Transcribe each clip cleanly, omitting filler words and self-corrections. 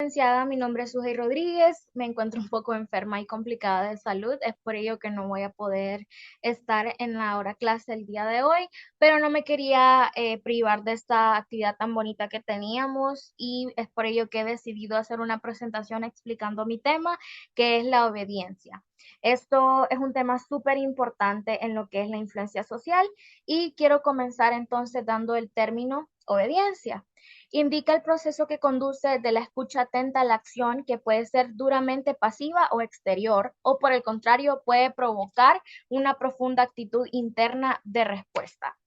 Licenciada, mi nombre es Sujei Rodríguez, me encuentro un poco enferma y complicada de salud, es por ello que no voy a poder estar en la hora clase el día de hoy, pero no me quería privar de esta actividad tan bonita que teníamos y es por ello que he decidido hacer una presentación explicando mi tema, que es la obediencia. Esto es un tema súper importante en lo que es la influencia social y quiero comenzar entonces dando el término obediencia. Indica el proceso que conduce de la escucha atenta a la acción, que puede ser duramente pasiva o exterior, o por el contrario puede provocar una profunda actitud interna de respuesta.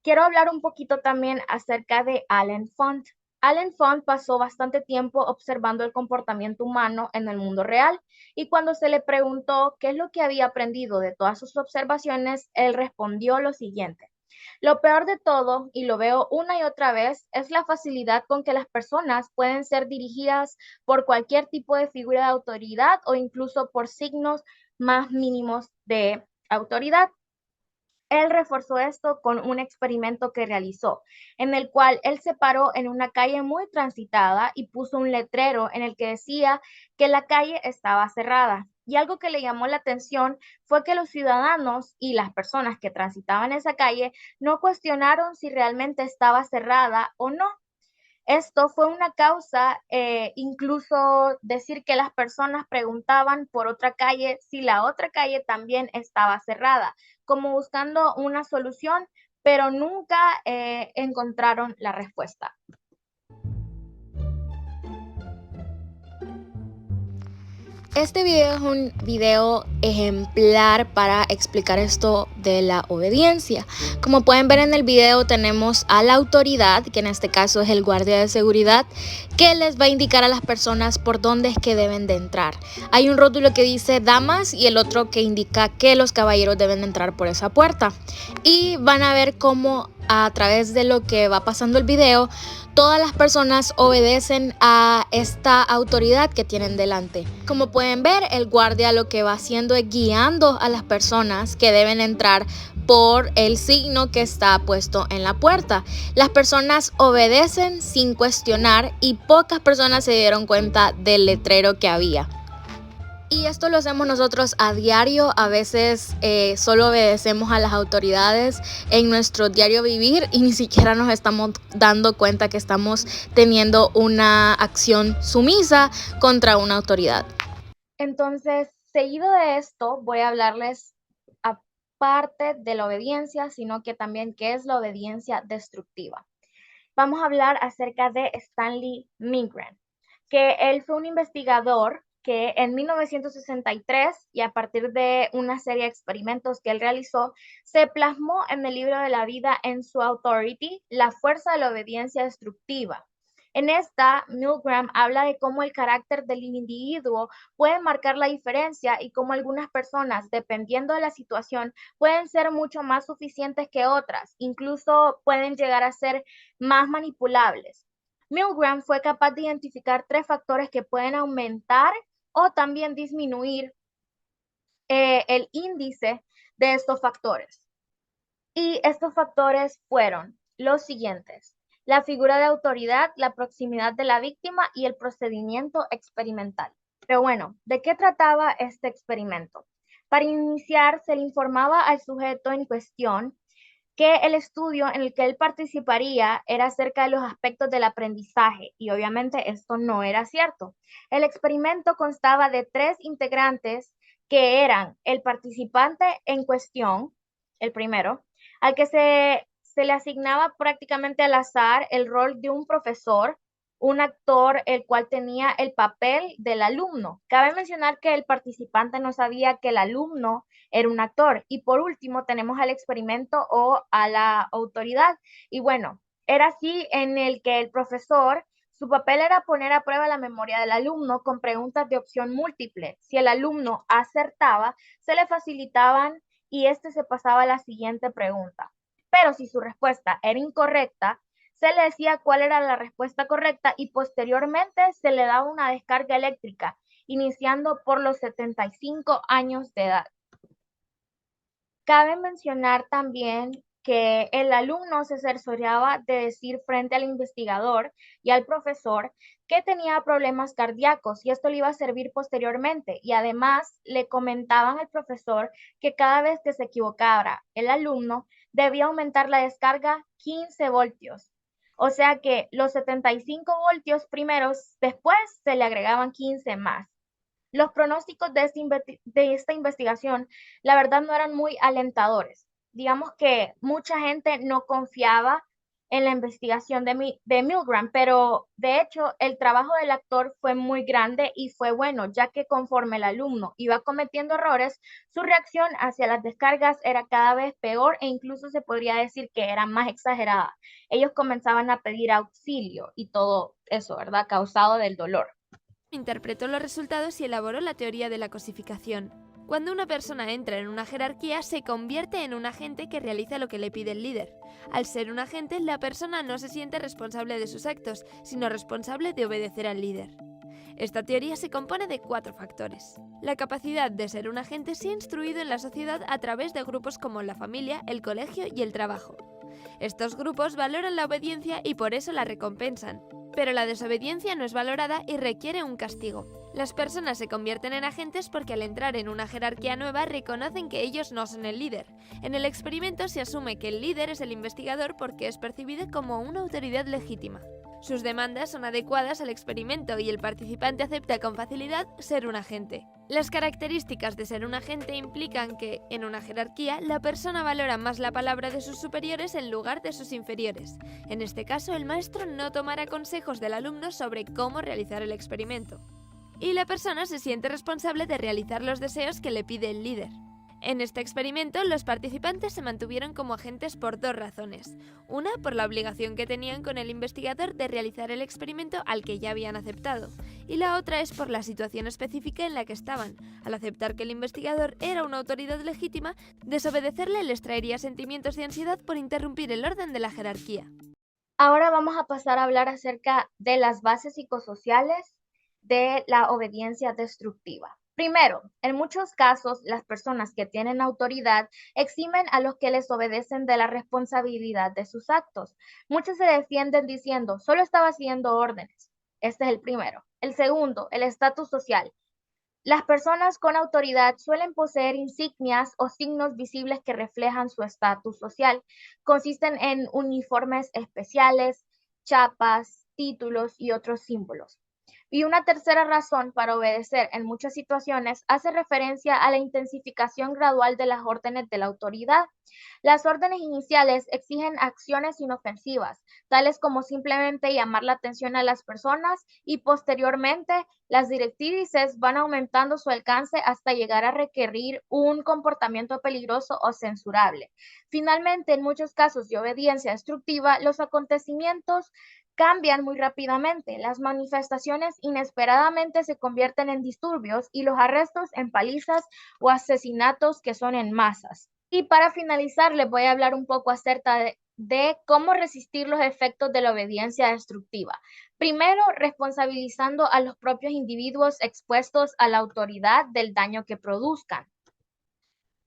Quiero hablar un poquito también acerca de Allen Font. Allen Font pasó bastante tiempo observando el comportamiento humano en el mundo real y cuando se le preguntó qué es lo que había aprendido de todas sus observaciones, él respondió lo siguiente: lo peor de todo, y lo veo una y otra vez, es la facilidad con que las personas pueden ser dirigidas por cualquier tipo de figura de autoridad o incluso por signos más mínimos de autoridad. Él reforzó esto con un experimento que realizó, en el cual él se paró en una calle muy transitada y puso un letrero en el que decía que la calle estaba cerrada. Y algo que le llamó la atención fue que los ciudadanos y las personas que transitaban esa calle no cuestionaron si realmente estaba cerrada o no. Esto fue una causa, incluso decir que las personas preguntaban por otra calle si la otra calle también estaba cerrada, como buscando una solución, pero nunca encontraron la respuesta. Este video es un video ejemplar para explicar esto de la obediencia. Como pueden ver en el video, tenemos a la autoridad, que en este caso es el guardia de seguridad, que les va a indicar a las personas por dónde es que deben de entrar. Hay un rótulo que dice damas y el otro que indica que los caballeros deben de entrar por esa puerta. Y van a ver cómo a través de lo que va pasando el video, todas las personas obedecen a esta autoridad que tienen delante. Como pueden ver, el guardia lo que va haciendo es guiando a las personas que deben entrar por el signo que está puesto en la puerta. Las personas obedecen sin cuestionar y pocas personas se dieron cuenta del letrero que había. Y esto lo hacemos nosotros a diario, a veces solo obedecemos a las autoridades en nuestro diario vivir y ni siquiera nos estamos dando cuenta que estamos teniendo una acción sumisa contra una autoridad. Entonces, seguido de esto, voy a hablarles aparte de la obediencia, sino que también qué es la obediencia destructiva. Vamos a hablar acerca de Stanley Milgram, que él fue un investigador que en 1963 y a partir de una serie de experimentos que él realizó, se plasmó en el libro de la vida en su Authority, la fuerza de la obediencia destructiva. En esta, Milgram habla de cómo el carácter del individuo puede marcar la diferencia y cómo algunas personas, dependiendo de la situación, pueden ser mucho más suficientes que otras, incluso pueden llegar a ser más manipulables. Milgram fue capaz de identificar 3 factores que pueden aumentar o también disminuir el índice de estos factores. Y estos factores fueron los siguientes: la figura de autoridad, la proximidad de la víctima y el procedimiento experimental. Pero bueno, ¿de qué trataba este experimento? Para iniciar, se le informaba al sujeto en cuestión que el estudio en el que él participaría era acerca de los aspectos del aprendizaje y obviamente esto no era cierto. El experimento constaba de 3 integrantes que eran el participante en cuestión, el primero, al que se le asignaba prácticamente al azar el rol de un profesor, un actor, el cual tenía el papel del alumno. Cabe mencionar que el participante no sabía que el alumno era un actor. Y por último, tenemos al experimento o a la autoridad. Y bueno, era así en el que el profesor, su papel era poner a prueba la memoria del alumno con preguntas de opción múltiple. Si el alumno acertaba, se le facilitaban y este se pasaba a la siguiente pregunta. Pero si su respuesta era incorrecta, se le decía cuál era la respuesta correcta y posteriormente se le daba una descarga eléctrica, iniciando por los 75 años de edad. Cabe mencionar también que el alumno se cercioraba de decir frente al investigador y al profesor que tenía problemas cardíacos y esto le iba a servir posteriormente. Y además le comentaban al profesor que cada vez que se equivocara el alumno debía aumentar la descarga 15 voltios. O sea que los 75 voltios primeros, después se le agregaban 15 más. Los pronósticos de esta investigación, la verdad, no eran muy alentadores. Digamos que mucha gente no confiaba en la investigación de Milgram, pero de hecho el trabajo del actor fue muy grande y fue bueno, ya que conforme el alumno iba cometiendo errores, su reacción hacia las descargas era cada vez peor e incluso se podría decir que era más exagerada. Ellos comenzaban a pedir auxilio y todo eso, ¿verdad? Causado del dolor. Interpretó los resultados y elaboró la teoría de la cosificación. Cuando una persona entra en una jerarquía, se convierte en un agente que realiza lo que le pide el líder. Al ser un agente, la persona no se siente responsable de sus actos, sino responsable de obedecer al líder. Esta teoría se compone de 4 factores. La capacidad de ser un agente se ha instruido en la sociedad a través de grupos como la familia, el colegio y el trabajo. Estos grupos valoran la obediencia y por eso la recompensan. Pero la desobediencia no es valorada y requiere un castigo. Las personas se convierten en agentes porque al entrar en una jerarquía nueva reconocen que ellos no son el líder. En el experimento se asume que el líder es el investigador porque es percibido como una autoridad legítima. Sus demandas son adecuadas al experimento y el participante acepta con facilidad ser un agente. Las características de ser un agente implican que, en una jerarquía, la persona valora más la palabra de sus superiores en lugar de sus inferiores. En este caso, el maestro no tomará consejos del alumno sobre cómo realizar el experimento. Y la persona se siente responsable de realizar los deseos que le pide el líder. En este experimento, los participantes se mantuvieron como agentes por 2 razones. Una, por la obligación que tenían con el investigador de realizar el experimento al que ya habían aceptado. Y la otra es por la situación específica en la que estaban. Al aceptar que el investigador era una autoridad legítima, desobedecerle les traería sentimientos de ansiedad por interrumpir el orden de la jerarquía. Ahora vamos a pasar a hablar acerca de las bases psicosociales de la obediencia destructiva. Primero, en muchos casos, las personas que tienen autoridad eximen a los que les obedecen de la responsabilidad de sus actos. Muchos se defienden diciendo, solo estaba siguiendo órdenes. Este es el primero. El segundo, el estatus social. Las personas con autoridad suelen poseer insignias o signos visibles que reflejan su estatus social. Consisten en uniformes especiales, chapas, títulos y otros símbolos. Y una tercera razón para obedecer en muchas situaciones hace referencia a la intensificación gradual de las órdenes de la autoridad. Las órdenes iniciales exigen acciones inofensivas, tales como simplemente llamar la atención a las personas y posteriormente las directrices van aumentando su alcance hasta llegar a requerir un comportamiento peligroso o censurable. Finalmente, en muchos casos de obediencia destructiva, los acontecimientos cambian muy rápidamente. Las manifestaciones inesperadamente se convierten en disturbios y los arrestos en palizas o asesinatos que son en masas. Y para finalizar, les voy a hablar un poco acerca de cómo resistir los efectos de la obediencia destructiva. Primero, responsabilizando a los propios individuos expuestos a la autoridad del daño que produzcan.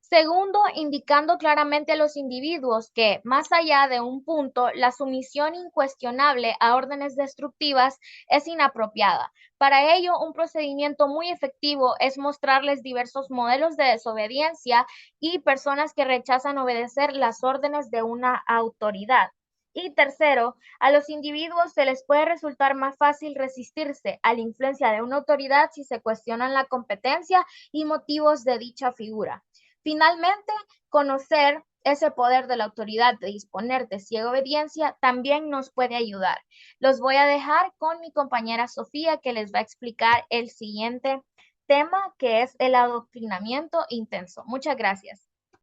Segundo, indicando claramente a los individuos que, más allá de un punto, la sumisión incuestionable a órdenes destructivas es inapropiada. Para ello, un procedimiento muy efectivo es mostrarles diversos modelos de desobediencia y personas que rechazan obedecer las órdenes de una autoridad. Y tercero, a los individuos se les puede resultar más fácil resistirse a la influencia de una autoridad si se cuestionan la competencia y motivos de dicha figura. Finalmente, conocer ese poder de la autoridad de disponer de ciega obediencia también nos puede ayudar. Los voy a dejar con mi compañera Sofía que les va a explicar el siguiente tema que es el adoctrinamiento intenso. Muchas gracias.